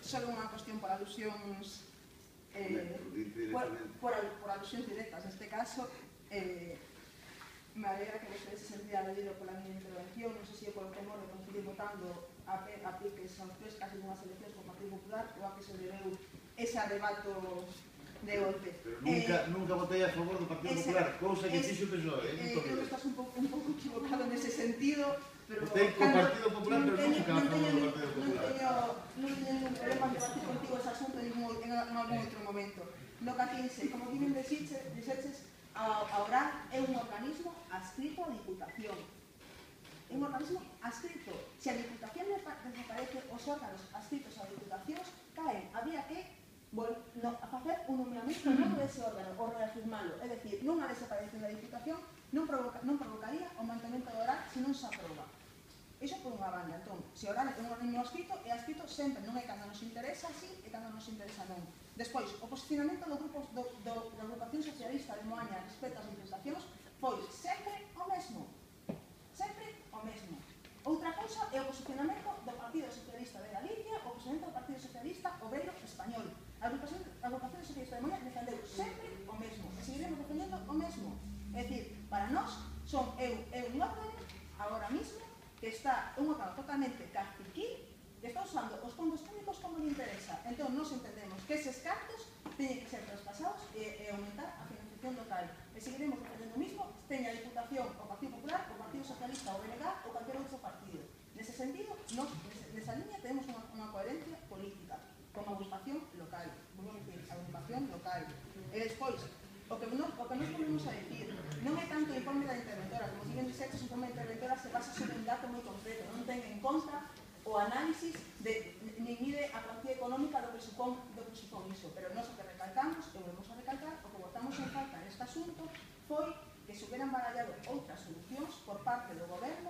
só unha cuestión por alusións por alusións directas. Neste caso, me alegra que vostede se sentía aludido pola miña intervención. Non sei se é polo temor de conseguir votando a piques aos tres casi nunhas eleccións co Partido Popular ou a que se debeu ese arrebato de golpe. Pero nunca votei a favor do Partido Popular, cousa que fixo o PSOE. Creo que estás un pouco equivocado nese sentido, pero votei co Partido Popular, pero nunca a favor do Partido Popular. Non teño ningún problema en debatir contigo ese asunto en algún outro momento. No que atinse, como bien dixeches, a oral é un organismo adscrito á Diputación. É un organismo adscrito. Se a Diputación desaparece, os órganos adscritos a Diputacións caen. Había que facer un nomeamento novo dese órgano, ou reafirmalo. É dicir, nunha desaparición da Diputación non provocaría o mantemento do oral se non se aproba. Iso por unha banda. Entón, se o oral é un organismo adscrito, é adscrito sempre, non é cando nos interesa así e cando nos interesa non. Despois, o posicionamento da Agrupación Socialista de Moaña respecto ás Diputacións foi sempre o mesmo. Sempre o mesmo. Outra cousa é o posicionamento do Partido Socialista de Galicia, o posicionamento do Partido Socialista Obrero Español. A Agrupación Socialista de Moaña defendeu sempre o mesmo. E seguiremos defendendo o mesmo. É dicir, para nós, é un órgano, agora mismo, que está un órgano totalmente caciquí, que está usando os fondos públicos como lle interesa. Entón, nos entendemos que eses cartos teñen que ser traspasados e aumentar a financiación local. E seguiremos defendendo o mismo, teña a Diputación, o Partido Popular, o Partido Socialista, o BNG ou calquer outro partido. Nese sentido, nesa línea tenemos unha coherencia política como agrupación local. Vamos a decir, agrupación local. E despois, o que nos volvemos a decir, non é tanto o informe da interventora, como si ben dixetes, o informe da interventora se basa sobre un dato moi concreto, non ten en conta o análisis nin mide a cuantía económica do que supón iso, pero nós o que recalcamos, e volvemos a recalcar, o que votamos en falta neste asunto foi que se hubieran barallado outras solucións por parte do goberno